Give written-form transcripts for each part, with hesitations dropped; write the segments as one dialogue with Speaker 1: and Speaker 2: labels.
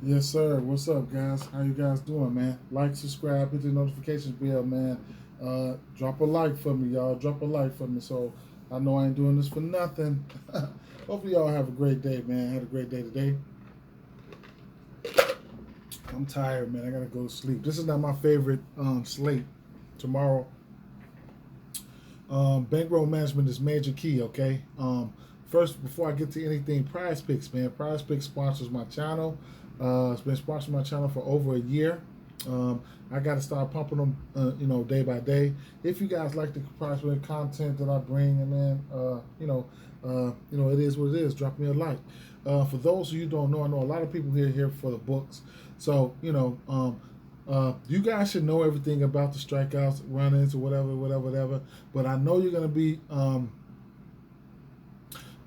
Speaker 1: Yes, sir. What's up, guys? How you guys doing, man? Like, subscribe, hit the notifications bell, man. Drop a like for me, y'all. Drop a like for me, so I know I ain't doing this for nothing. Hopefully, y'all have a great day, man. Had a great day today. I'm tired, man. I gotta go to sleep. This is not my favorite slate. Tomorrow, bankroll management is major key. Okay. First, before I get to anything, Prize Picks, man. Prize Picks sponsors my channel. It's been sponsoring my channel for over a year. I got to start pumping them, day by day. If you guys like the Prize Pick content that I bring, and man, it is what it is. Drop me a like. For those of you who don't know, I know a lot of people here for the books. So you guys should know everything about the strikeouts, run-ins, or whatever. But I know you're gonna be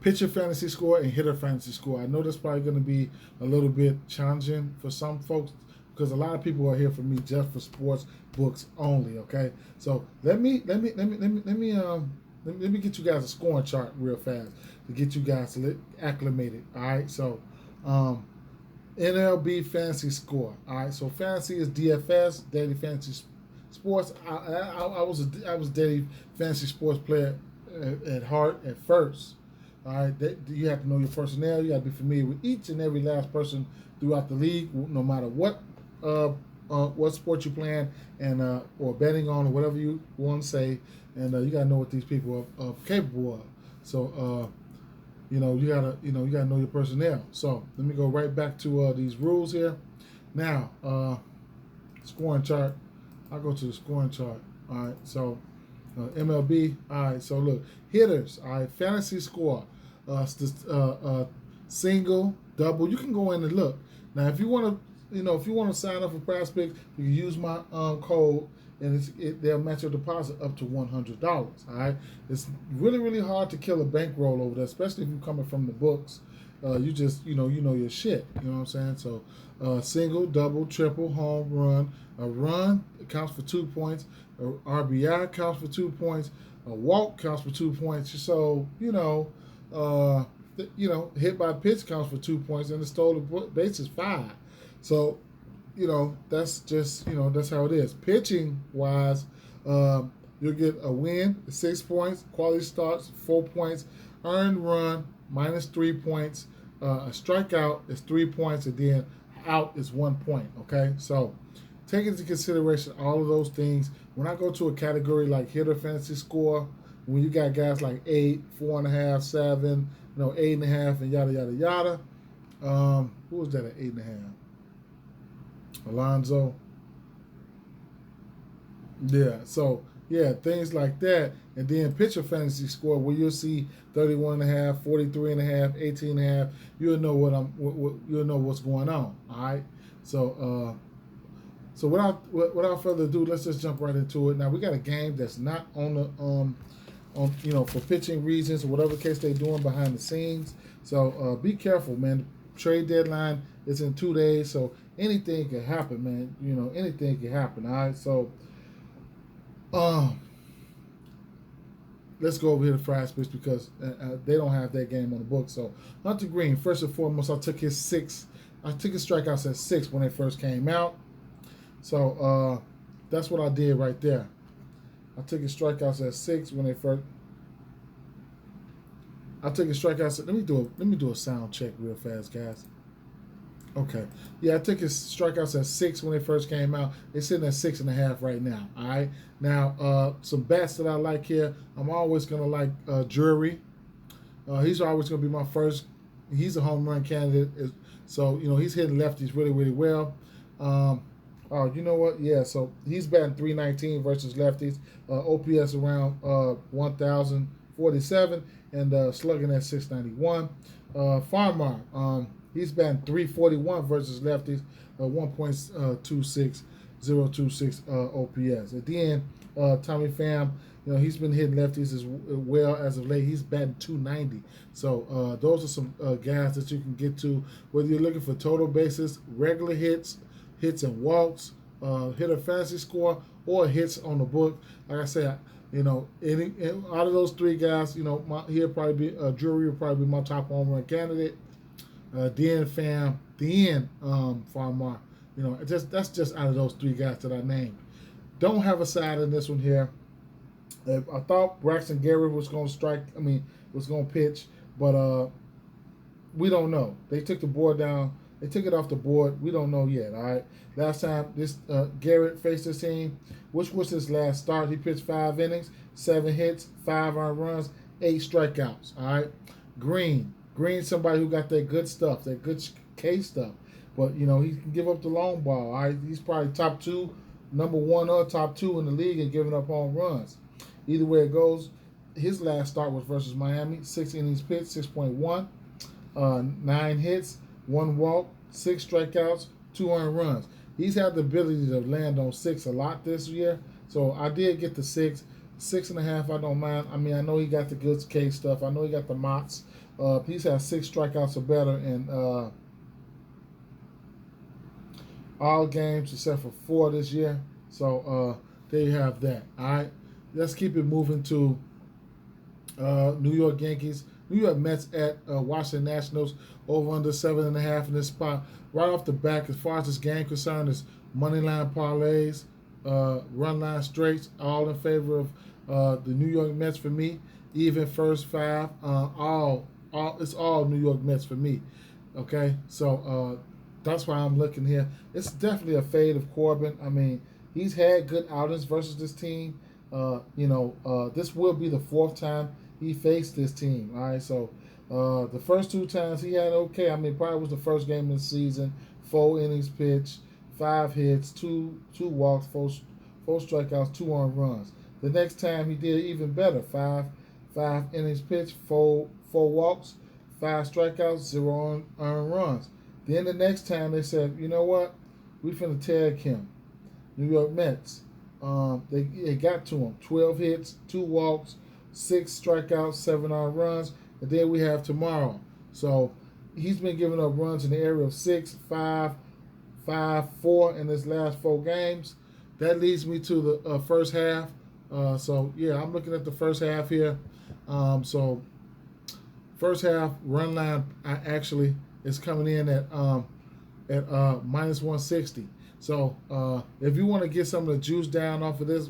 Speaker 1: pitcher fantasy score and hitter fantasy score. I know that's probably going to be a little bit challenging for some folks because a lot of people are here for me just for sports books only. Okay, so let me get you guys a scoring chart real fast to get you guys acclimated. All right, so MLB fantasy score. All right, so fantasy is DFS, daily fantasy sports. I was a daily fantasy sports player at heart at first. All right, you have to know your personnel. You got to be familiar with each and every last person throughout the league, no matter what sport you're playing and or betting on or whatever you want to say. And you got to know what these people are capable of. So you gotta know your personnel. So let me go right back to these rules here. Now, scoring chart. I'll go to the scoring chart. All right, so. MLB. All right, so look, hitters. All right, fantasy score, single, double. You can go in and look. Now, if you want to, sign up for Prize Picks, you can use my code, and they'll match your deposit up to $100. All right, it's really hard to kill a bankroll over there, especially if you're coming from the books. You just you know your shit. You know what I'm saying? So single, double, triple, home run. A run counts for 2 points. A RBI counts for 2 points. A walk counts for 2 points. So hit by pitch counts for 2 points, and the stolen base is 5. So that's just that's how it is. Pitching wise, you'll get a win 6 points. Quality starts 4 points. Earned run -3 points. A strikeout is 3 points, and then out is 1 point. Okay, so take into consideration all of those things. When I go to a category like hitter fantasy score, when you got guys like 8, 4.5, 7, 8.5, and yada yada yada. Who was that at 8.5? Alonzo. Yeah, so things like that. And then pitcher fantasy score where you'll see 31.5, 43.5, 18.5. You'll know you'll know what's going on. All right. So without further ado, let's just jump right into it. Now we got a game that's not on the for pitching reasons or whatever case they're doing behind the scenes. So be careful, man. Trade deadline is in 2 days, so anything can happen, man. Anything can happen. All right. So let's go over here to Prize Picks because they don't have that game on the book. So Hunter Green, first and foremost, I took his strikeouts at 6 when they first came out. So that's what I did right there. I took his strikeouts at 6 when they first. I took his strikeouts. Let me do a sound check real fast, guys. Okay. Yeah, I took his strikeouts at 6 when they first came out. They're sitting at 6.5 right now. All right. Now, some bats that I like here. I'm always gonna like Drury. He's always gonna be my first. He's a home run candidate. So he's hitting lefties really well. Oh, you know what? Yeah. So he's batting .319 versus lefties. OPS around 1,047 and slugging at .691. Farmar. He's batting .341 versus lefties, 1.26026 OPS. At the end, Tommy Pham, he's been hitting lefties as well as of late. He's batting .290. So those are some guys that you can get to, whether you're looking for total bases, regular hits and walks, hitter fantasy score, or hits on the book. Like I said, any out of those three guys, he'll probably be Drury will probably be my top home run candidate. Farmar. That's just out of those three guys that I named. Don't have a side in this one here. I thought Braxton Garrett was going to strike. Was going to pitch, but we don't know. They took the board down. They took it off the board. We don't know yet. All right. Last time this Garrett faced this team, which was his last start, he pitched 5 innings, 7 hits, 5 earned runs, 8 strikeouts. All right. Green, somebody who got that good stuff, that good K stuff, but he can give up the long ball. All right. He's probably top 2, number 1 or top 2 in the league in giving up home runs. Either way it goes, his last start was versus Miami. 6 innings pitched, 6.1, 9 hits, 1 walk, 6 strikeouts, 2 earned runs. He's had the ability to land on 6 a lot this year, so I did get the 6. 6.5, I don't mind. I know he got the good K stuff. I know he got the Mott's. He's had 6 strikeouts or better in all games except for 4 this year. So there you have that. All right, let's keep it moving to New York Yankees. New York Mets at Washington Nationals, over under 7.5 in this spot. Right off the back, as far as this game concerned, is money line parlays, run line straights, all in favor of the New York Mets for me. Even first 5, it's all New York Mets for me. Okay, so that's why I'm looking here. It's definitely a fade of Corbin. He's had good outings versus this team. This will be the 4th time he faced this team. All right, so the first 2 times he had okay. Probably was the first game of the season. 4 innings pitched, 5 hits, 2 walks, 4 strikeouts, 2 earned runs. The next time he did even better. 5 innings pitched, 4 walks, 5 strikeouts, 0 earned runs. Then the next time they said, you know what, we finna tag him. New York Mets. They got to him. 12 hits, 2 walks, 6 strikeouts, 7 earned runs. And then we have tomorrow. So he's been giving up runs in the area of 6, 5, 4 in his last 4 games. That leads me to the first half. I'm looking at the first half here. So first half run line actually is coming in at minus 160. So if you want to get some of the juice down off of this,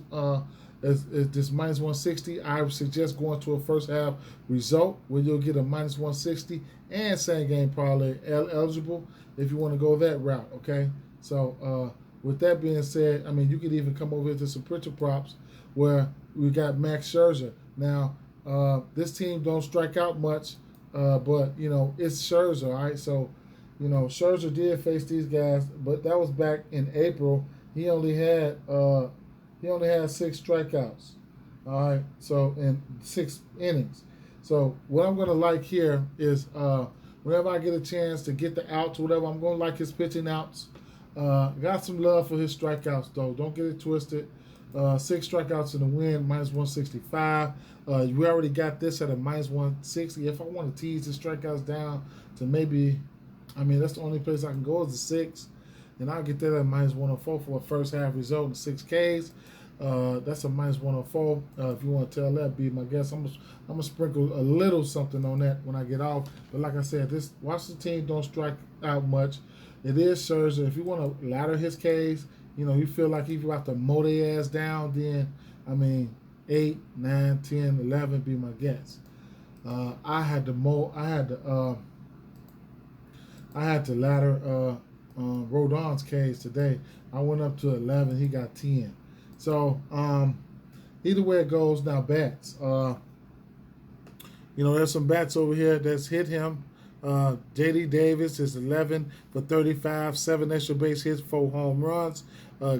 Speaker 1: this minus 160, I would suggest going to a first half result where you'll get a minus 160 and same game parlay eligible if you want to go that route. Okay, so with that being said, you could even come over here to some picture props where we got Max Scherzer. Now this team don't strike out much, but it's Scherzer. All right, so Scherzer did face these guys, but that was back in April. He only had 6 strikeouts. All right, so in 6 innings. So what I'm gonna like here is whenever I get a chance to get the outs, whatever, I'm gonna like his pitching outs. Got some love for his strikeouts though. Don't get it twisted. 6 strikeouts in the win, minus 165. We already got this at a minus 160. If I want to tease the strikeouts down to maybe, that's the only place I can go is the 6. And I'll get that at minus 104 for a first half result in 6 Ks. That's a minus 104. If you want to tell that, be my guest. I'm gonna sprinkle a little something on that when I get off. But like I said, this Washington team don't strike out much. It is Scherzer. If you want to ladder his Ks, you feel like he's about to mow their ass down, then 8, 9, 10, 11 be my guess. I had to ladder Rodon's K's today. I went up to 11. He got 10. So either way it goes, now bats. There's some bats over here that's hit him. J.D. Davis is 11 for 35, 7 extra base hits, 4 home runs.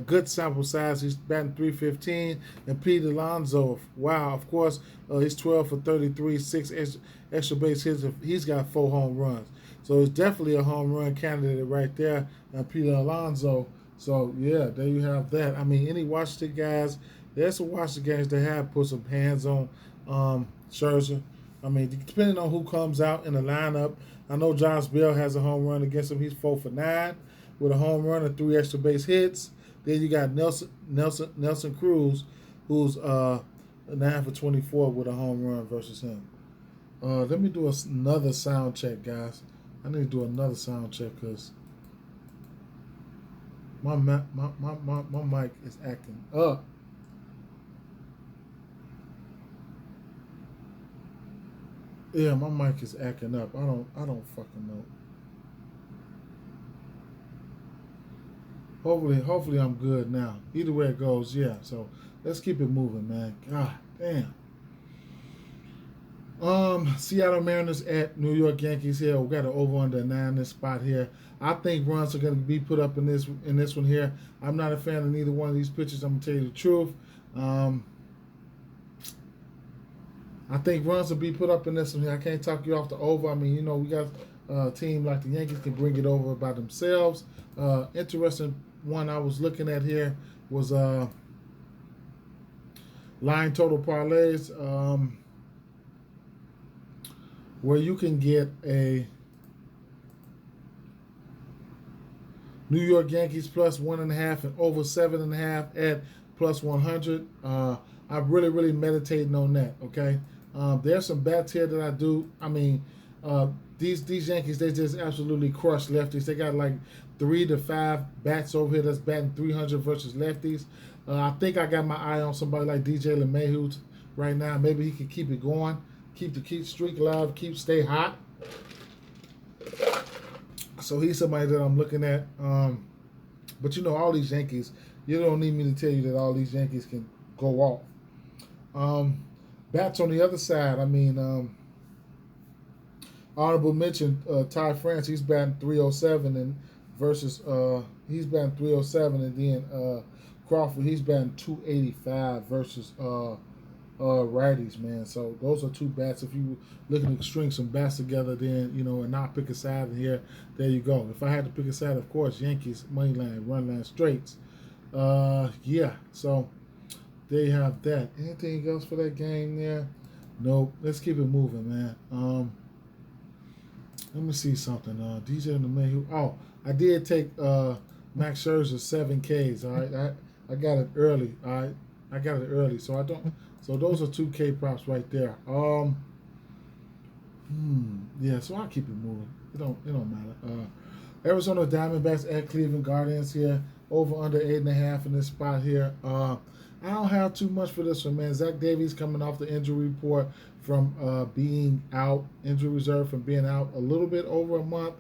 Speaker 1: Good sample size. He's batting .315. And Pete Alonso, wow, of course, he's 12 for 33, 6 extra base hits. He's got 4 home runs. So it's definitely a home run candidate right there, Peter Alonso. So, yeah, there you have that. Any Washington guys, there's some Washington guys that have put some hands on Scherzer. Depending on who comes out in the lineup. I know Josh Bell has a home run against him. He's 4 for 9 with a home run and 3 extra base hits. Then you got Nelson Cruz, who's 9 for 24 with a home run versus him. Let me do another sound check, guys. I need to do another sound check because my mic is acting up. Yeah, my mic is acting up. I don't fucking know. Hopefully I'm good now. Either way it goes, yeah. So let's keep it moving, man. God damn. Seattle Mariners at New York Yankees here. We got an over under 9 in this spot here. I think runs are going to be put up in this one here. I'm not a fan of neither one of these pitchers. I'm gonna tell you the truth. I think runs will be put up in this one here. I can't talk you off the over. I mean, you know, we got a team like the Yankees can bring it over by themselves. Interesting one I was looking at here was line total parlays, where you can get a New York Yankees plus 1.5 and over 7.5 at plus 100. I'm really meditating on that. Okay, there's some bats here that I do. I mean, these Yankees, they just absolutely crush lefties. They got like 3 to 5 bats over here that's batting 300 versus lefties. I think I got my eye on somebody like DJ LeMahieu right now. Maybe he can keep it going, keep streak alive, stay hot. So he's somebody that I'm looking at. But you know, all these Yankees, you don't need me to tell you that all these Yankees can go off. Bats on the other side, I mean, honorable mention, Ty France, he's batting 307 and versus he's batting 307, and then Crawford, he's batting 285 versus righties, man. So those are 2 bats. If you looking to string some bats together, then you know, and not pick a side in here, there you go. If I had to pick a side, of course, Yankees money line, run line straights. Yeah. So there you have that. Anything else for that game there? Nope. Let's keep it moving, man. Let me see something. DJ and the man who. Oh, I did take Max Scherzer 7 Ks. All right, I got it early. All right, I got it early, so I don't. So those are 2K props right there. Yeah. So I'll keep it moving. It don't matter. Arizona Diamondbacks at Cleveland Guardians here. Over under 8.5 in this spot here. I don't have too much for this one, man. Zach Davies coming off the injury report from being out, injury reserve from being out a little bit over a month.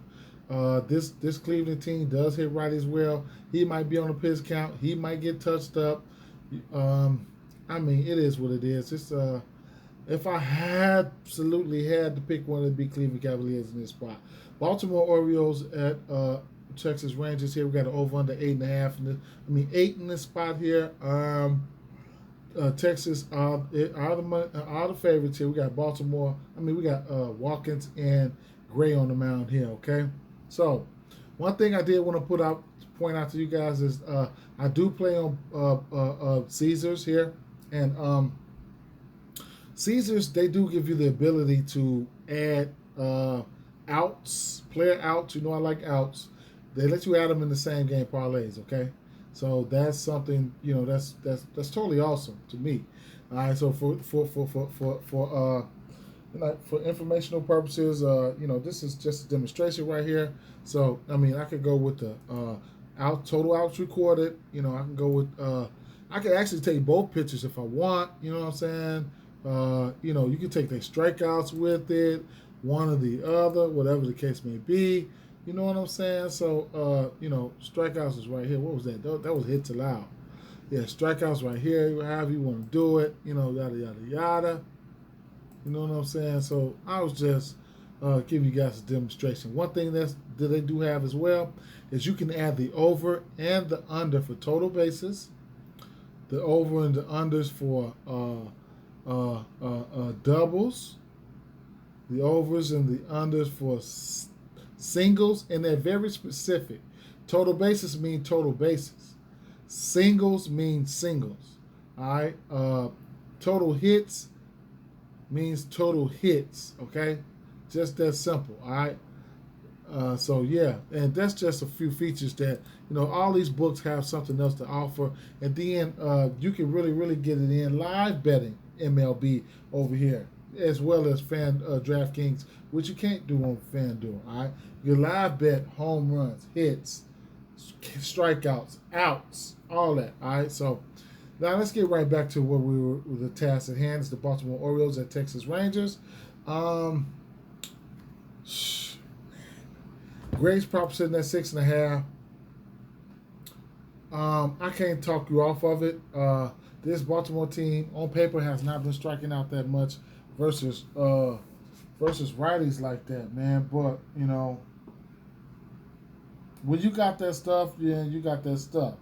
Speaker 1: This Cleveland team does hit righties well. He might be on the pitch count. He might get touched up. I mean, it is what it is. It's if I absolutely had to pick one, it'd be Cleveland Cavaliers in this spot. Baltimore Orioles at Texas Rangers here. We got an over under 8.5. 8 in this spot here. Texas are the favorites here. We got Baltimore. We got Watkins and Gray on the mound here. Okay, so one thing I did want to point out to you guys is I do play on Caesars here, and Caesars, they do give you the ability to add outs, player outs. You know, I like outs. They let you add them in the same game parlays. Okay. So that's something, you know, that's totally awesome to me. All right, so for informational purposes, you know, this is just a demonstration right here. So I could go with the total outs recorded. You know, I can go with I could actually take both pitchers if I want. You know what I'm saying? You know, you can take their strikeouts with it, one or the other, whatever the case may be. You know what I'm saying? So, you know, strikeouts is right here. What was that? That was hits allowed. Yeah, strikeouts right here. However you want to do it. You know, yada, yada, yada. You know what I'm saying? So I was just giving you guys a demonstration. One thing that they do have as well is you can add the over and the under for total bases. The over and the unders for doubles. The overs and the unders for singles, and they're very specific. Total bases mean total bases. Singles mean singles. All right. Total hits means total hits. Okay. Just that simple. All right. So yeah, and that's just a few features that, you know, all these books have something else to offer, and then you can really get it in live betting MLB over here. as well as DraftKings, which you can't do on FanDuel. All right, your live bet home runs, hits, strikeouts, outs, all that. All right, so now let's get right back to what we were with the task at hand. It's the Baltimore Orioles at Texas Rangers. Grace prop sitting at 6.5. I can't talk you off of it. This Baltimore team on paper has not been striking out that much versus righties like that, man. But you know, when you got that stuff, yeah, you got that stuff.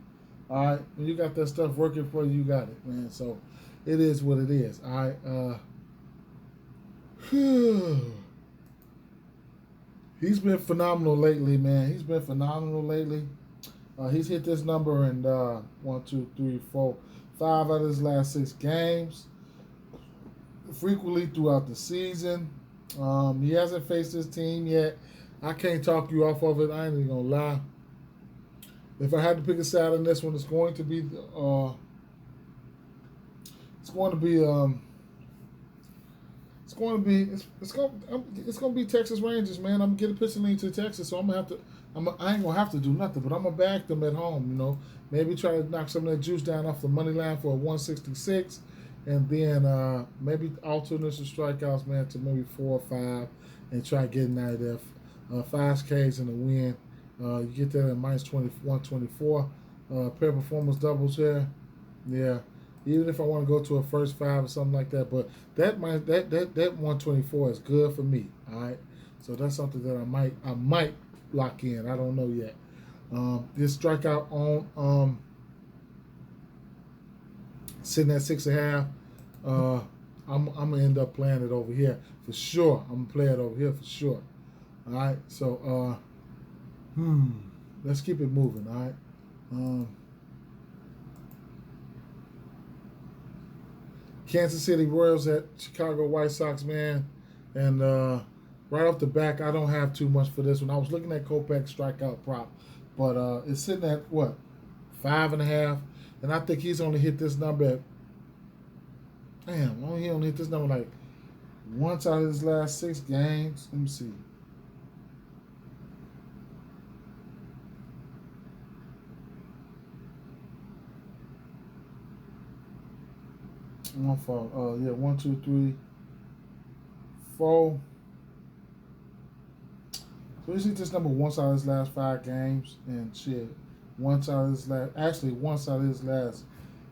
Speaker 1: All right, when you got that stuff working for you, you got it, man. So it is what it is. All right. He's been phenomenal lately, man. He's been phenomenal lately. He's hit this number in 1, 2, 3, 4, 5 out of his last 6 games. Frequently throughout the season. He hasn't faced this team yet. I can't talk you off of it. I ain't even gonna lie. If I had to pick a side on this one, it's going to be Texas Rangers, man. I'm gonna get a pitching lean to Texas, so I ain't gonna have to do nothing, but I'm gonna back them at home. You know, maybe try to knock some of that juice down off the money line for a 166, and then maybe alternate some strikeouts, man, to maybe 4 or 5, and try getting out of there. 5 Ks and a win. You get that at minus 124. Pair performance doubles here. Yeah. Even if I want to go to a first 5 or something like that, but that 124 is good for me. All right. So that's something that I might lock in. I don't know yet. This strikeout on sitting at 6.5. I'm gonna end up playing it over here for sure. I'm gonna play it over here for sure. All right. So let's keep it moving. All right. Kansas City Royals at Chicago White Sox, man. And right off the back, I don't have too much for this one. I was looking at Kopech's strikeout prop, but it's sitting at, what, 5.5? And I think he's only hit this number at, he only hit this number like once out of his last 6 games. Let me see. My fault. 1, 2, 3, 4. So he's hit this number once out of his last 5 games, and shit, once out of his last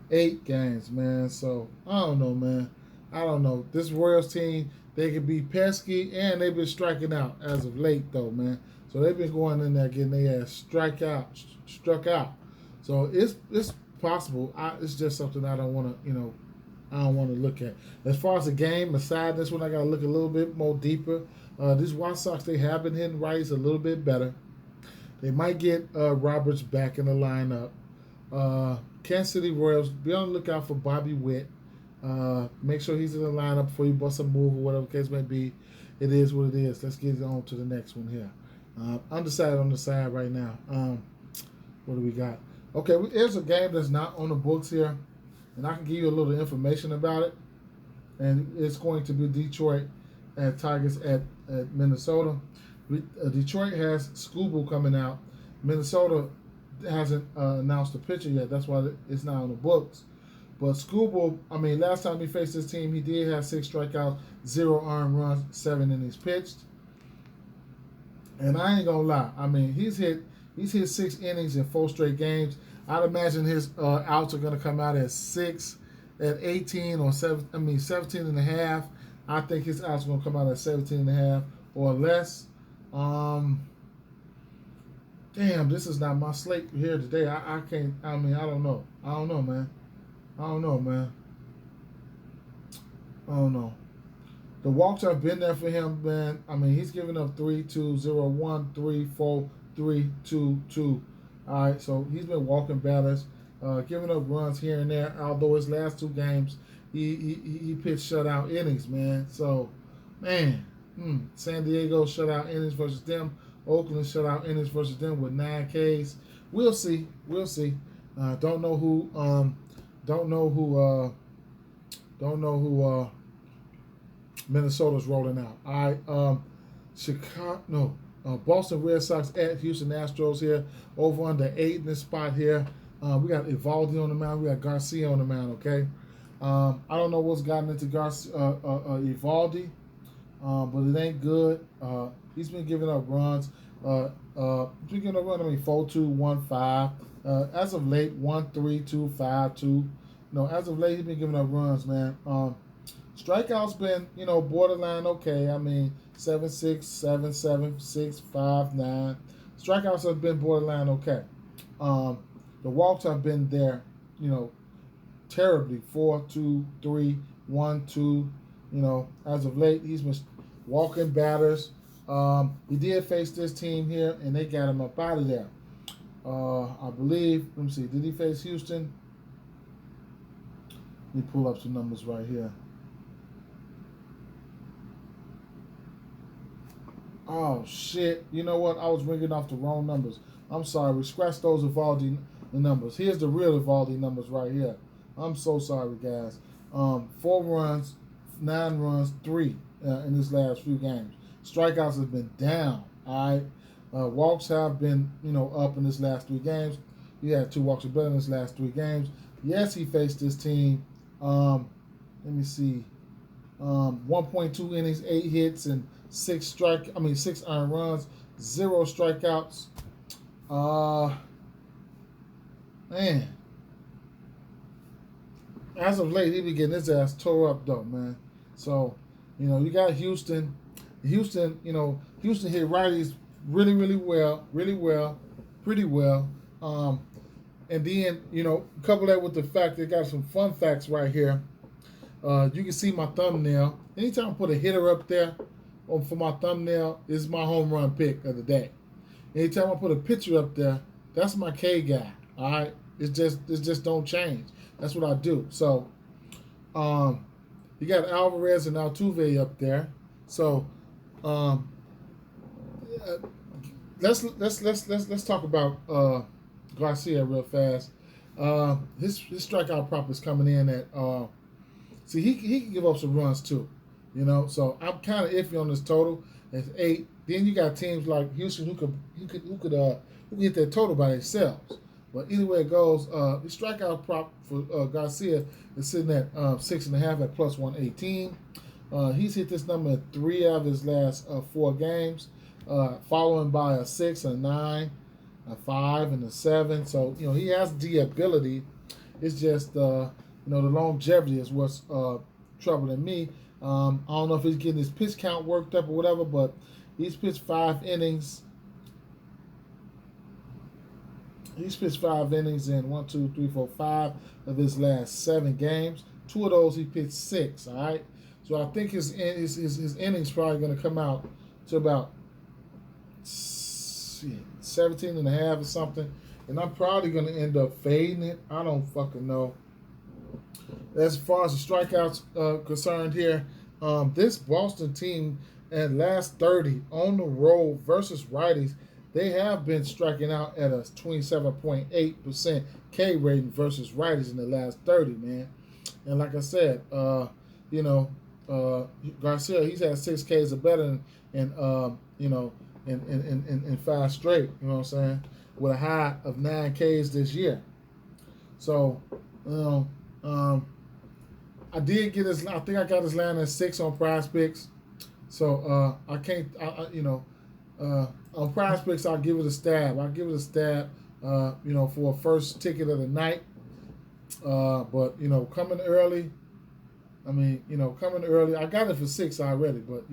Speaker 1: 8 games, man. So I don't know, man. I don't know. This Royals team, they can be pesky, and they've been striking out as of late, though, man. So they've been going in there getting their ass struck out. So it's possible. It's just something I don't want to, I don't want to look at. As far as the game, aside this one, I got to look a little bit more deeper. These White Sox, they have been hitting righties a little bit better. They might get Roberts back in the lineup. Kansas City Royals, be on the lookout for Bobby Witt. Make sure he's in the lineup before you bust a move or whatever the case may be. It is what it is. Let's get on to the next one here. Undecided on the side right now. What do we got? Okay, here's a game that's not on the books here, and I can give you a little information about it. And it's going to be Detroit at Tigers at Minnesota. Detroit has Scooble coming out. Minnesota hasn't announced a pitcher yet. That's why it's not on the books. But Scooble, last time he faced this team, he did have 6 strikeouts, 0 earned runs, 7 innings pitched. And I ain't gonna lie. He's hit 6 innings in 4 straight games. I'd imagine his outs are gonna come out at 6, at 18 or 17 and a half. I think his outs are gonna come out at 17 and a half or less. Damn, this is not my slate here today. I can't. I don't know. I don't know, man. The walks have been there for him, man. He's given up 3, 2, 0, 1, 3, 4, 3, 2, 2. All right, so he's been walking batters, giving up runs here and there. Although his last 2 games, he pitched shutout innings, man. So, man, San Diego shutout innings versus them. Oakland shutout innings versus them with 9 Ks. We'll see. Don't know who Minnesota's rolling out. All right. Chicago, no. Boston Red Sox at Houston Astros here. Over under 8 in this spot here. We got Evaldi on the mound. We got Garcia on the mound, okay? I don't know what's gotten into Evaldi, but it ain't good. He's been giving up runs. He's been giving up runs, 4-2, 1-5. As of late, 1-3, 2-5, 2. No, as of late, he's been giving up runs, man. Strikeouts been, borderline okay. 7-6, 7-7, 6-5-9. Strikeouts have been borderline okay. The walks have been there, terribly. 4-2, 3-1-2. As of late, he's been walking batters. He did face this team here, and they got him up out of there. I believe, let me see, did he face Houston? Let me pull up some numbers right here. Oh, shit. You know what? I was ringing off the wrong numbers. I'm sorry. We scratched those Evaldi numbers. Here's the real Evaldi numbers right here. I'm so sorry, guys. 4 runs, 9 runs, 3 in this last few games. Strikeouts have been down, all right? Walks have been, up in this last 3 games. He had 2 walks or better in his last 3 games. Yes, he faced this team. Let me see. 1.2 innings, 8 hits, and 6 earned runs, 0 strikeouts. Man. As of late, he be getting his ass tore up though, man. So, you got Houston. Houston hit righties really, really well, pretty well. And then, couple that with the fact they got some fun facts right here. You can see my thumbnail. Anytime I put a hitter up there for my thumbnail, this is my home run pick of the day. Anytime I put a pitcher up there, that's my K guy. All right, it just don't change. That's what I do. So, you got Alvarez and Altuve up there. So, let's talk about Garcia real fast. His strikeout prop is coming in at. See, he can give up some runs too, So I'm kind of iffy on this total. It's 8. Then you got teams like Houston who could get that total by themselves. But either way it goes, the strikeout prop for Garcia is sitting at 6.5 at plus 118. He's hit this number in 3 out of his last 4 games, following by a 6, a 9, a 5, and a 7. So he has the ability. It's just the longevity is what's troubling me. I don't know if he's getting his pitch count worked up or whatever, but he's pitched 5 innings. He's pitched 5 innings in 1, 2, 3, 4, 5 of his last 7 games. 2 of those he pitched 6. All right, so I think his innings probably going to come out to about 17 and a half or something, and I'm probably going to end up fading it. I don't fucking know. As far as the strikeouts concerned here, this Boston team at last 30 on the road versus righties, they have been striking out at a 27.8% K rating versus righties in the last 30, man. And like I said, Garcia, he's had 6 Ks or better in 5 straight, you know what I'm saying, with a high of 9 Ks this year. So, I did get his. I think I got his line at 6 on Prize Picks. So I can't. On Prize Picks, I'll give it a stab. For a first ticket of the night. But coming early. Coming early. I got it for 6 already, but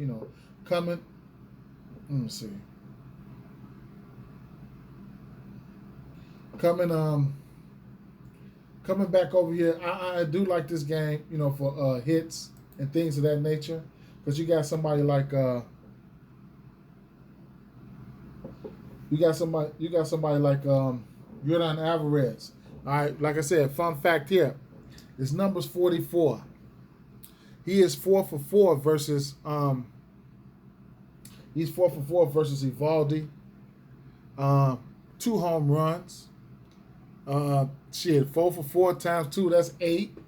Speaker 1: coming. Let me see. Coming back over here, I do like this game, for hits and things of that nature, because you got somebody like Yordan Alvarez. All right, like I said, fun fact here, his number's 44. He is 4 for 4 versus he's 4 for 4 versus Evaldi. 2 home runs. 4 for 4 times 2, that's 8.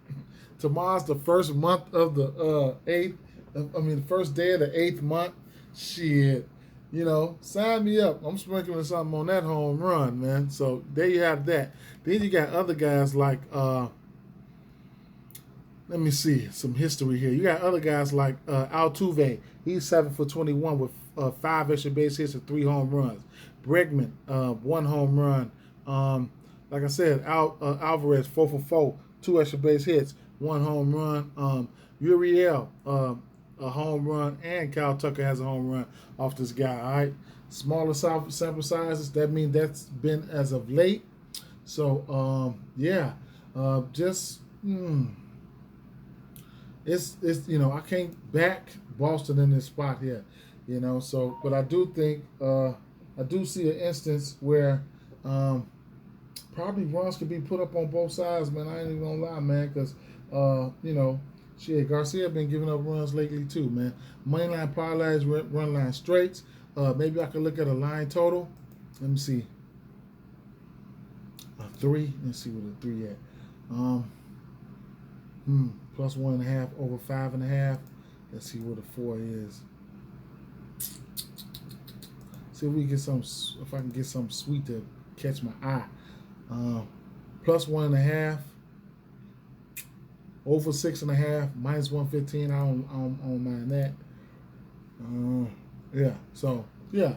Speaker 1: Tomorrow's the first month of the 8th. I mean, the first day of the 8th month, shit. Sign me up. I'm sprinkling something on that home run, man. So there you have that. Then you got other guys like let me see some history here. You got other guys like Altuve. He's 7 for 21 with 5 extra base hits and 3 home runs. Bregman, 1 home run. Like I said, Alvarez 4 for 4, 2 extra base hits, 1 home run. Uriel, a home run, and Kyle Tucker has a home run off this guy. All right, smaller sample sizes. That means that's been as of late. So yeah, just. It's I can't back Boston in this spot here, So, but I do think I do see an instance where probably runs could be put up on both sides, man. I ain't even gonna lie, man, because shit, Garcia been giving up runs lately too, man. Mainline parlays, run line straights. Maybe I could look at a line total. Let me see. A 3. Let's see what a 3 at. Plus 1.5 over 5.5. Let's see what a 4 is. See if we get some. If I can get something sweet to catch my eye. Plus 1.5 over 6.5 minus 115. I don't mind that. Yeah. So yeah.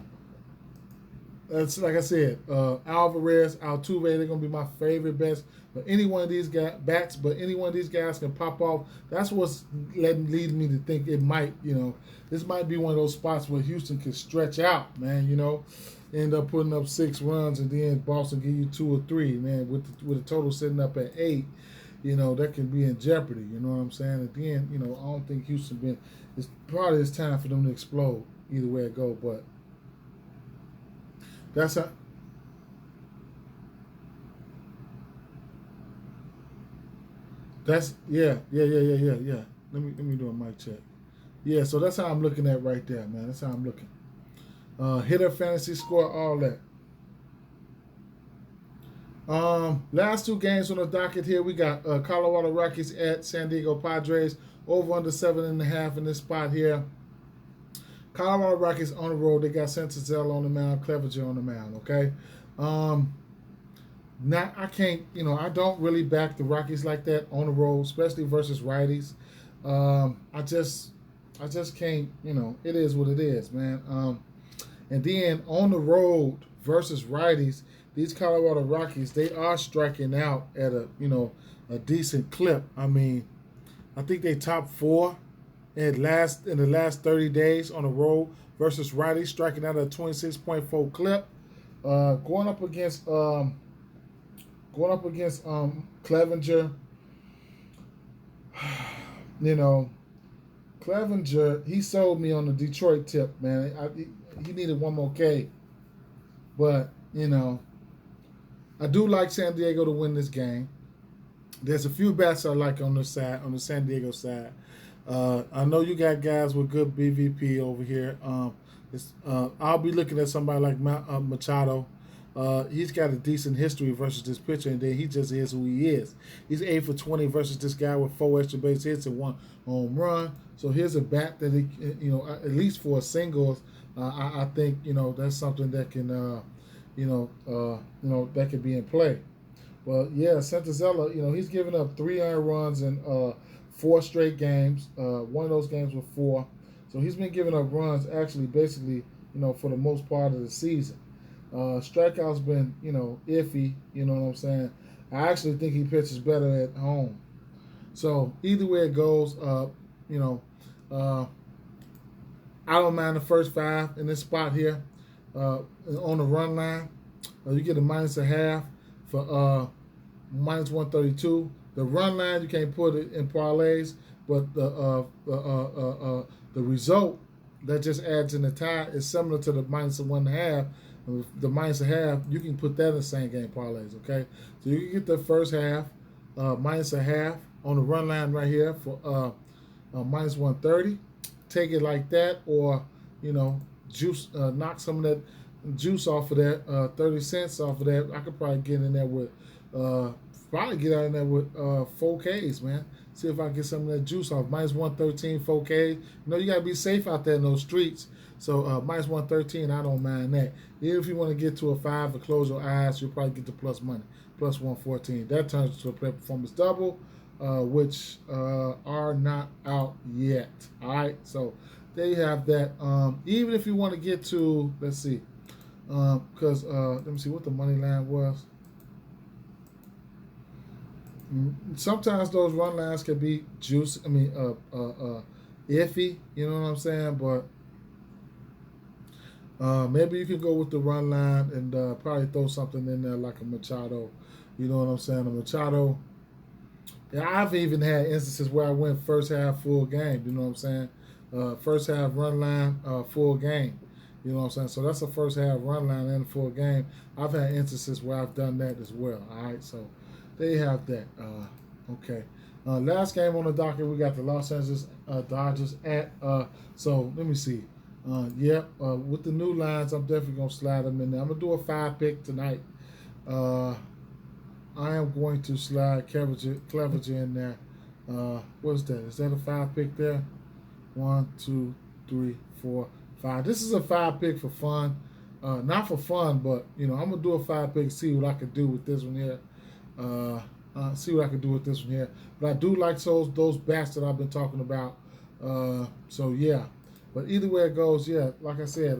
Speaker 1: That's like I said. Alvarez, Altuve. They're gonna be my favorite bets. But any one of these bats, but any one of these guys can pop off. That's what's leading me to think it might, this might be one of those spots where Houston can stretch out, man. End up putting up 6 runs, and then Boston give you 2 or 3, man. With the total sitting up at 8, that can be in jeopardy. You know what I'm saying? At the end, I don't think Houston it's probably it's time for them to explode. Either way it go, but that's how. That's yeah. Let me do a mic check. Yeah, so that's how I'm looking at right there, man. That's how I'm looking. Hitter, fantasy score, all that. Last 2 games on the docket here. We got Colorado Rockies at San Diego Padres. Over under 7.5 in this spot here. Colorado Rockies on the road. They got Sentazell on the mound, Clevenger on the mound. Okay. I can't, I don't really back the Rockies like that on the road, especially versus righties. I just can't, it is what it is, man. And then on the road versus righties, these Colorado Rockies, they are striking out at a decent clip. I mean, I think they top 4 in the last 30 days on the road versus righties, striking out at a 26.4 clip. Going up against Clevenger, Clevenger, he sold me on the Detroit tip, man. He needed one more K. But, I do like San Diego to win this game. There's a few bats I like on the San Diego side. I know you got guys with good BVP over here. I'll be looking at somebody like Machado. He's got a decent history versus this pitcher, and then he just is who he is. He's 8 for 20 versus this guy with 4 extra base hits and 1 home run. So here's a bat that at least for singles, I think that's something that can that could be in play. Well, yeah, Santazella, he's given up 3 earned runs in 4 straight games. One of those games was 4, so he's been giving up runs actually, basically, for the most part of the season. Strikeout's been, iffy, you know what I'm saying? I actually think he pitches better at home. So either way it goes, I don't mind the first 5 in this spot here. On the run line, you get a -0.5 for minus 132. The run line, you can't put it in parlays, but the result that just adds in the tie is similar to the -1.5. The -0.5, you can put that in the same game parlays, okay? So you can get the first half, -0.5 on the run line right here for minus 130. Take it like that, or, juice, knock some of that juice off of that, 30 cents off of that. I could probably get in there with, 4 Ks, man. See if I can get some of that juice off. Minus 113, 4K. You know, you got to be safe out there in those streets. So minus 113, I don't mind that. Even if you want to get to a 5 and close your eyes, you'll probably get the plus money. Plus 114. That turns into a play performance double, which are not out yet. All right, so there you have that. Even if you want to get to, let's see, because let me see what the money line was. Sometimes those run lines can be juicy. I mean, iffy. You know what I'm saying? But maybe you can go with the run line and probably throw something in there like a Machado. You know what I'm saying? A Machado. Yeah, I've even had instances where I went first half full game. You know what I'm saying? First half run line, full game. You know what I'm saying? So that's a first half run line and a full game. I've had instances where I've done that as well. All right, so there you have that. Okay. Last game on the docket, we got the Los Angeles Dodgers at. So let me see. With the new lines, I'm definitely gonna slide them in there. I'm gonna do a 5-pick tonight. I am going to slide Clevenger in there. What is that? Is that a 5-pick there? 1, 2, 3, 4, 5. This is a 5-pick for fun. Not for fun, but I'm gonna do a 5-pick, see what I can do with this one here. See what I can do with this one here. But I do like those bats that I've been talking about. So yeah. But either way it goes, yeah, like I said,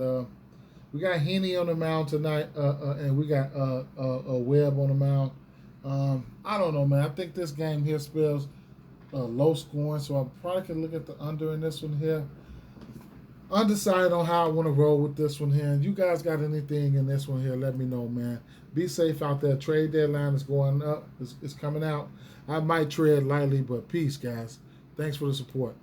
Speaker 1: we got Heaney on the mound tonight, and we got Webb on the mound. I don't know, man. I think this game here spells low scoring, so I probably can look at the under in this one here. Undecided on how I want to roll with this one here. You guys got anything in this one here, let me know, man. Be safe out there. Trade deadline is going up. It's coming out. I might tread lightly, but peace, guys. Thanks for the support.